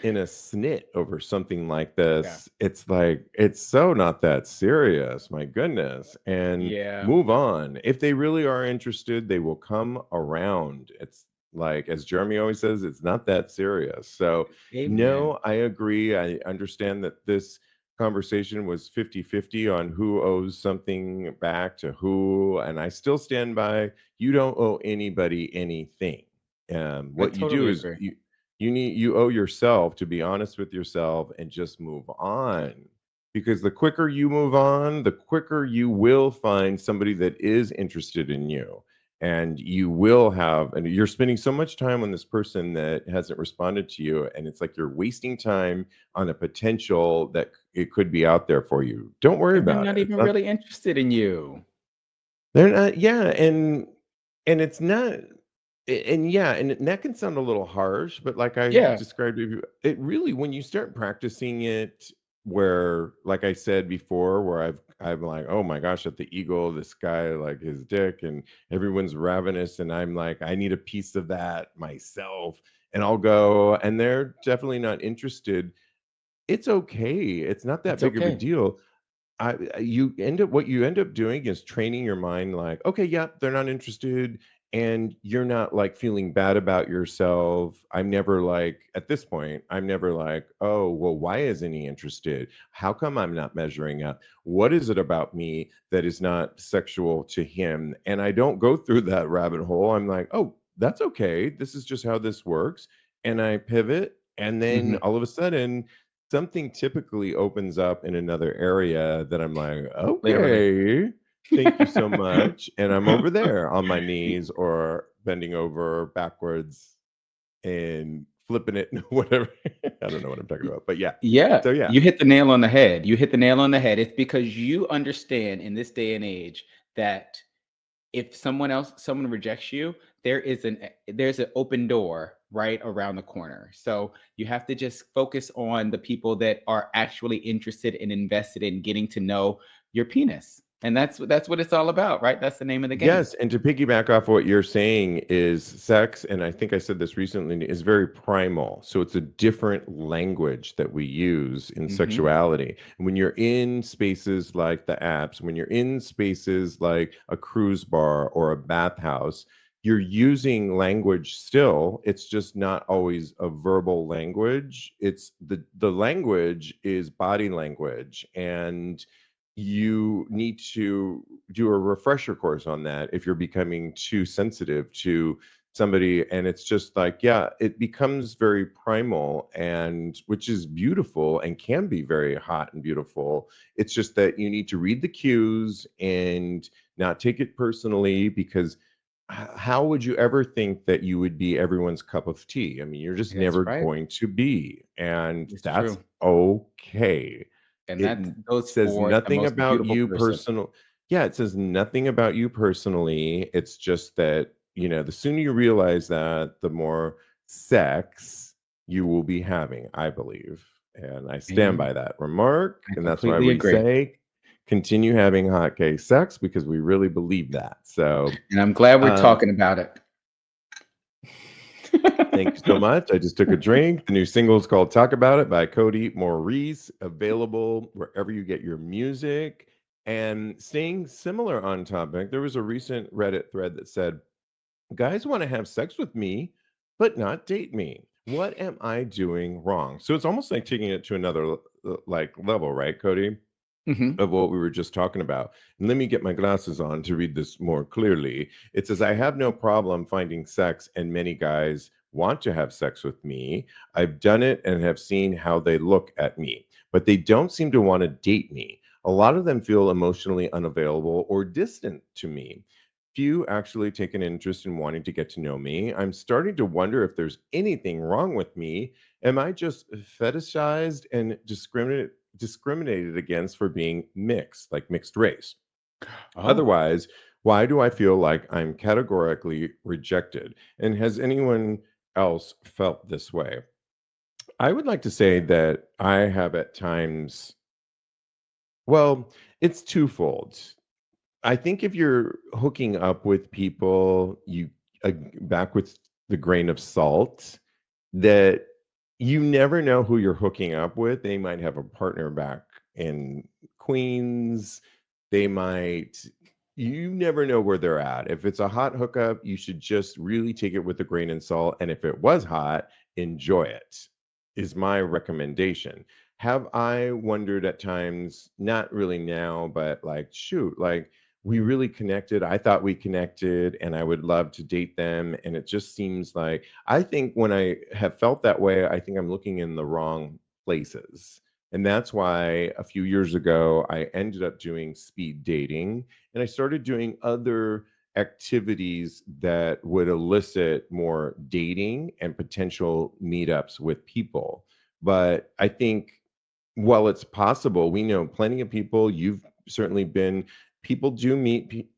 in a snit over something like Yeah. this, it's like it's so not that serious, my goodness. And Yeah. move on. If they really are interested, they will come around. It's like as Jeremy always says, it's not that serious. So Amen. no, I agree. I understand that this conversation was 50-50 on who owes something back to who, and I still stand by you don't owe anybody anything. I What you do totally is agree. you owe yourself to be honest with yourself and just move on, because the quicker you move on, the quicker you will find somebody that is interested in you, and you will have, and you're spending so much time on this person that hasn't responded to you, and it's like you're wasting time on a potential that it could be out there for you. Don't worry And they're about not it. It's even not, really interested in you. they're not, yeah, and it's not, and yeah, and that can sound a little harsh, but like I Yeah. described it really, when you start practicing it, where like I said before, where I'm like, oh my gosh, at the Eagle, this guy like his dick, and everyone's ravenous, and I'm like, I need a piece of that myself, and I'll go, and they're definitely not interested. It's okay. It's not that It's big of a okay. deal. You end up, what you end up doing is training your mind like, okay, yeah, they're not interested, and you're not like feeling bad about yourself. I'm never like, at this point, I'm never like, oh, well, why isn't he interested? How come I'm not measuring up? What is it about me that is not sexual to him? And I don't go through that rabbit hole. I'm like, oh, that's okay. This is just how this works. And I pivot, and then Mhm. all of a sudden something typically opens up in another area that I'm like, Literally. okay, thank you so much. And I'm over there on my knees or bending over backwards and flipping it, whatever. I don't know what I'm talking about, but yeah. Yeah, So yeah, you hit the nail on the head. You hit the nail on the head. It's because you understand in this day and age that if someone rejects you, there's an open door right around the corner. So you have to just focus on the people that are actually interested and invested in getting to know your penis. And that's what it's all about, right? That's the name of the game. yes, and to piggyback off what you're saying is sex, and I think I said this recently, is very primal. So it's a different language that we use in Mhm. sexuality. And when you're in spaces like the apps, when you're in spaces like a cruise bar or a bathhouse, you're using language still. It's just not always a verbal language. It's the language is body language, and you need to do a refresher course on that if you're becoming too sensitive to somebody. And it's just like, yeah, it becomes very primal, and which is beautiful and can be very hot and beautiful. It's just that you need to read the cues and not take it personally, because how would you ever think that you would be everyone's cup of tea? I mean, you're just That's never right. going to be, and It's that's true. okay. And It that goes says for the nothing most about beautiful you person. personal. Yeah, it says nothing about you personally. It's just that, the sooner you realize that, the more sex you will be having, I believe. And I stand Amen. by that remark. I And that's why completely we agree. say continue having hot gay sex, because we really believe that. So, And I'm glad we're um, talking about it. thank you so much. I just took a drink. The new single is called Talk About It by Kodi Maurice, available wherever you get your music. And staying similar on topic, there was a recent Reddit thread that said, guys want to have sex with me, but not date me. What am I doing wrong? So it's almost like taking it to another like level, right, Cody? Mhm. Of what we were just talking about. And let me get my glasses on to read this more clearly. It says, I have no problem finding sex, and many guys want to have sex with me. I've done it and have seen how they look at me, but they don't seem to want to date me. A lot of them feel emotionally unavailable or distant to me. Few actually take an interest in wanting to get to know me. I'm starting to wonder if there's anything wrong with me. Am I just fetishized and discriminated against for being mixed, like mixed race? Oh, Otherwise, why do I feel like I'm categorically rejected? And has anyone else felt this way? I would like to say that I have at times, well, it's twofold. I think if you're hooking up with people, you back with the grain of salt, that you never know who you're hooking up with. They might have a partner back in Queens. They might, you never know where they're at. If it's a hot hookup, you should just really take it with a grain of salt. And if it was hot, enjoy it, is my recommendation. Have I wondered at times, not really now, but like, shoot, like we really connected. I thought we connected and I would love to date them. And it just seems like, I think when I have felt that way, I think I'm looking in the wrong places. And that's why a few years ago, I ended up doing speed dating and I started doing other activities that would elicit more dating and potential meetups with people. But I think while it's possible, we know plenty of people, you've certainly been, people do meet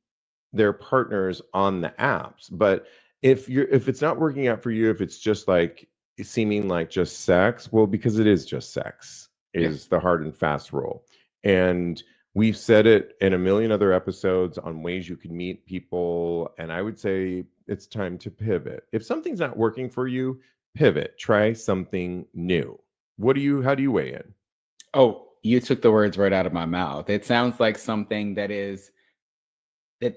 their partners on the apps. But if it's not working out for you, if it's just like seeming like just sex, well, because it is just sex, Yeah. is the hard and fast rule. And we've said it in a million other episodes on ways you can meet people. And I would say it's time to pivot. If something's not working for you, pivot, try something new. How do you weigh in? Oh, you took the words right out of my mouth. It sounds like something that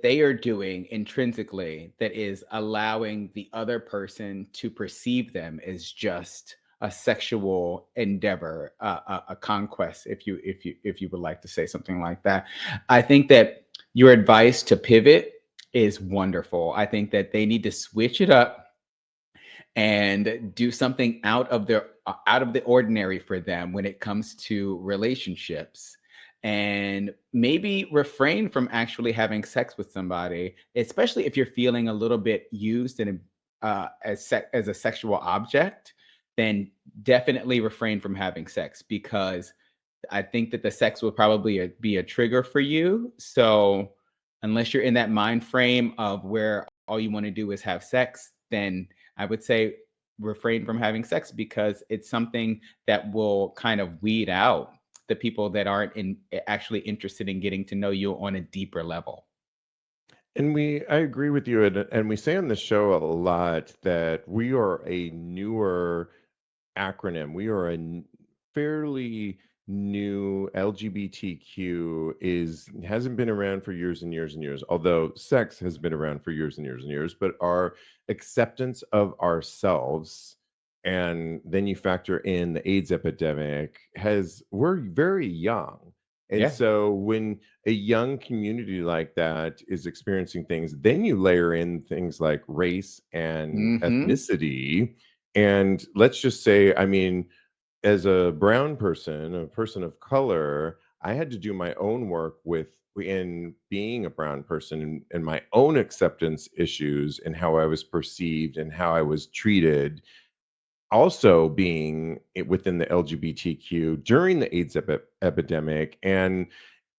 they are doing intrinsically that is allowing the other person to perceive them as just a sexual endeavor, a conquest, if you would like to say something like that. I think that your advice to pivot is wonderful. I think that they need to switch it up and do something out of the ordinary for them when it comes to relationships, and maybe refrain from actually having sex with somebody, especially if you're feeling a little bit used and as a sexual object. Then definitely refrain from having sex, because I think that the sex will probably be a trigger for you. So unless you're in that mind frame of where all you want to do is have sex, then I would say refrain from having sex, because it's something that will kind of weed out the people that aren't actually interested in getting to know you on a deeper level. And I agree with you. And we say on the show a lot that we are a newer acronym. We are fairly new. LGBTQ hasn't been around for years and years and years, although sex has been around for years and years and years, but our acceptance of ourselves, and then you factor in the AIDS epidemic, we're very young. And Yeah. so when a young community like that is experiencing things, then you layer in things like race and Hmm. ethnicity. And let's just say, I mean, as a brown person, a person of color, I had to do my own work in being a brown person, and my own acceptance issues and how I was perceived and how I was treated. Also being within the LGBTQ during the AIDS epidemic. And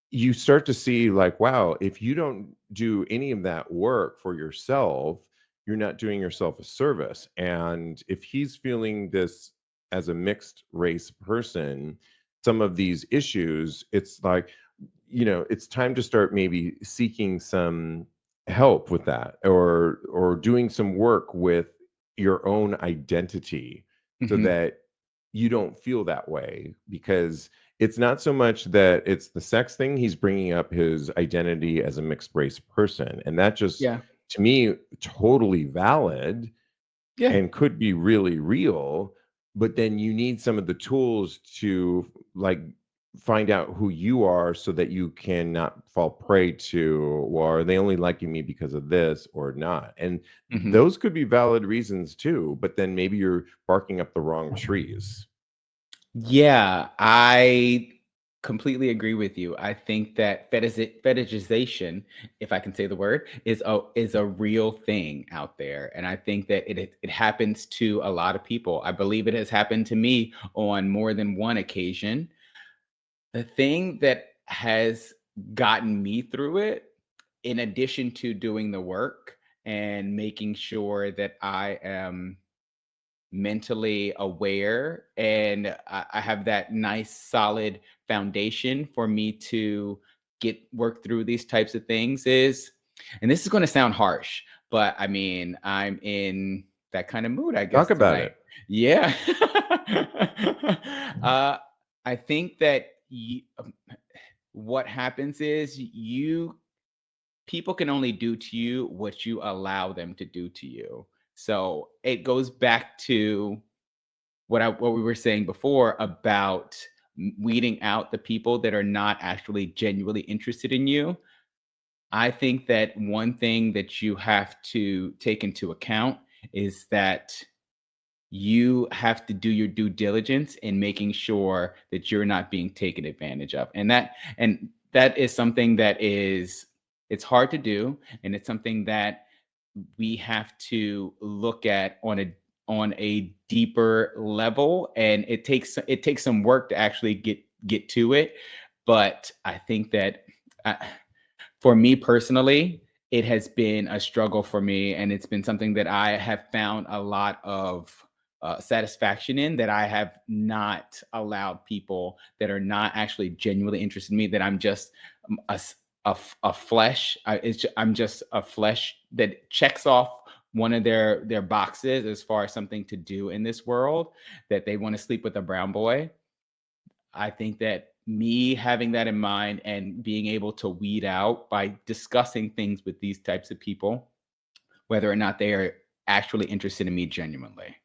you start to see like, wow, if you don't do any of that work for yourself, you're not doing yourself a service. And if he's feeling this as a mixed race person, some of these issues, it's like, it's time to start maybe seeking some help with that, or doing some work with your own identity so Hmm. that you don't feel that way. Because it's not so much that it's the sex thing. He's bringing up his identity as a mixed race person. And that just, Yeah. to me, totally valid Yeah. and could be really real. But then you need some of the tools to like find out who you are so that you can not fall prey to, well, are they only liking me because of this or not? And Hmm. those could be valid reasons too. But then maybe you're barking up the wrong trees. Yeah, I completely agree with you. I think that fetishization, if I can say the word, is a real thing out there, and I think that it happens to a lot of people. I believe it has happened to me on more than one occasion. The thing that has gotten me through it, in addition to doing the work and making sure that I am mentally aware and I have that nice solid foundation for me to work through these types of things is, and this is going to sound harsh, but I mean, I'm in that kind of mood, I guess, Talk about tonight. it. Yeah. I think that what happens is people can only do to you what you allow them to do to you. So it goes back to what we were saying before about weeding out the people that are not actually genuinely interested in you. I think that one thing that you have to take into account is that you have to do your due diligence in making sure that you're not being taken advantage of. And that is something that it's hard to do, and it's something that we have to look at on a deeper level, and it takes some work to actually get to it. But I think that for me personally, it has been a struggle for me, and it's been something that I have found a lot of satisfaction in, that I have not allowed people that are not actually genuinely interested in me, that I'm just a flesh. I'm just a flesh that checks off one of their boxes as far as something to do in this world, that they want to sleep with a brown boy. I think that me having that in mind and being able to weed out by discussing things with these types of people, whether or not they are actually interested in me genuinely.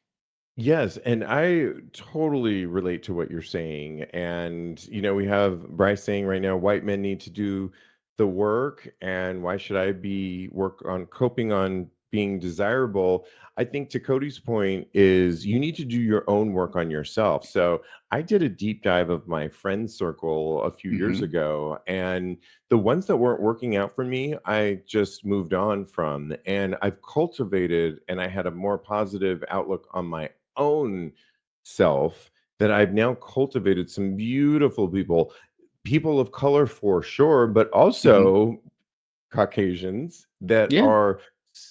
Yes, and I totally relate to what you're saying. And, we have Bryce saying right now, white men need to do the work, and why should I be work on coping on being desirable? I think to Cody's point is you need to do your own work on yourself. So I did a deep dive of my friend circle a few years Hmm. ago, and the ones that weren't working out for me, I just moved on from. And I've cultivated and I had a more positive outlook on my own self, that I've now cultivated some beautiful people of color for sure, but Hmm. also Caucasians that Yeah, are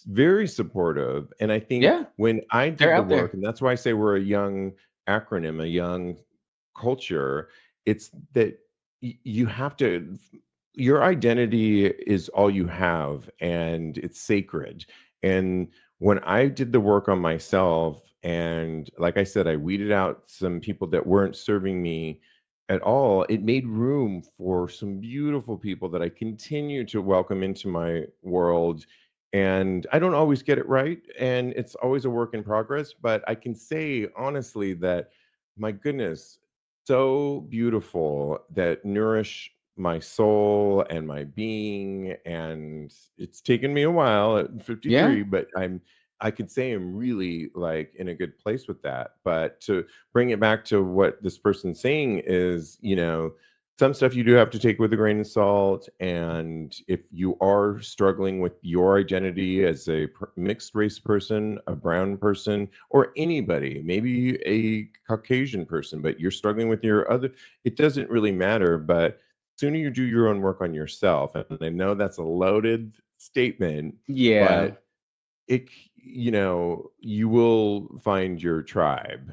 very supportive. And I think yeah, when I they're did the out there. work, and that's why I say we're a young acronym, a young culture, it's that you have to, your identity is all you have, and it's sacred. And when I did the work on myself, and like I said, I weeded out some people that weren't serving me at all, it made room for some beautiful people that I continue to welcome into my world. And I don't always get it right, and it's always a work in progress, but I can say honestly that, my goodness, so beautiful, that nourish my soul and my being. And it's taken me a while at Yeah, 53, but I could say I'm really like in a good place with that. But to bring it back to what this person's saying is, some stuff you do have to take with a grain of salt. And if you are struggling with your identity as a mixed race person, a brown person, or anybody, maybe a Caucasian person, but you're struggling with your other, it doesn't really matter. But sooner you do your own work on yourself, and I know that's a loaded statement, yeah, but you will find your tribe.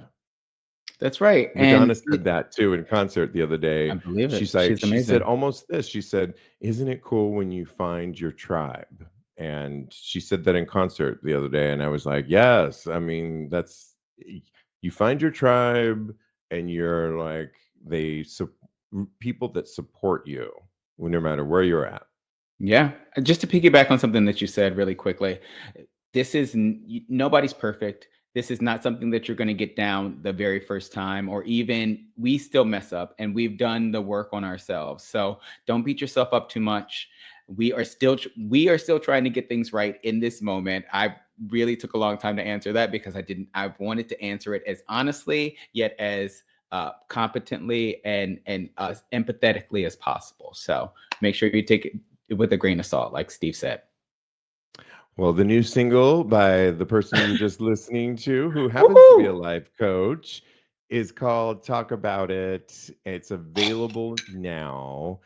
that's right. Madonna said that too in concert the other I day. believe it. She's like, She's she said amazing. almost this. She said, "Isn't it cool when you find your tribe?" And she said that in concert the other day, and I was like, "Yes." I mean, you find your tribe, and you're like people that support you, no matter where you're at. Yeah. Just to piggyback on something that you said really quickly, nobody's perfect. This is not something that you're going to get down the very first time, or even we still mess up, and we've done the work on ourselves. So don't beat yourself up too much. We are still trying to get things right in this moment. I really took a long time to answer that because I wanted to answer it as honestly yet as competently and as empathetically as possible. So make sure you take it with a grain of salt, like Steve said. Well, the new single by the person you were just listening to, who happens to be a Woohoo! life coach, is called Talk About It. It's available now.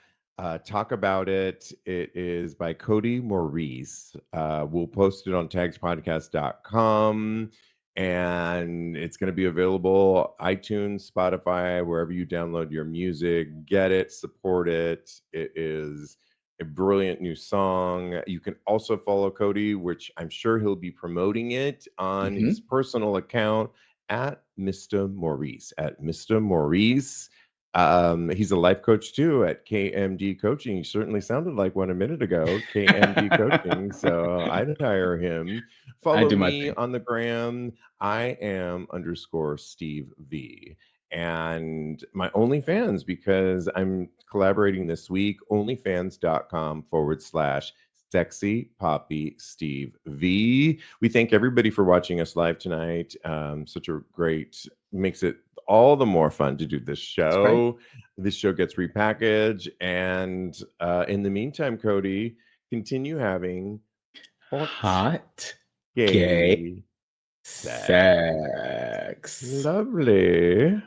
Talk About It. It is by Kodi Maurice. We'll post it on tagspodcast.com. and it's going to be available iTunes, Spotify, wherever you download your music. Get it, support it. It is a brilliant new song. You can also follow Kodi, which I'm sure he'll be promoting it on his personal account at Mr. Maurice, at Mr. Maurice. He's a life coach too at KMD Coaching. He certainly sounded like one a minute ago, KMD Coaching. So I'd hire him. Follow do my me thing. on the gram. I am _Steve V. And my OnlyFans, because I'm collaborating this week, onlyfans.com/sexy poppy Steve V. We thank everybody for watching us live tonight. Such a great, makes it all the more fun to do this show. Right. This show gets repackaged. And in the meantime, Kodi, continue having Hot gay gay sex. sex. Lovely.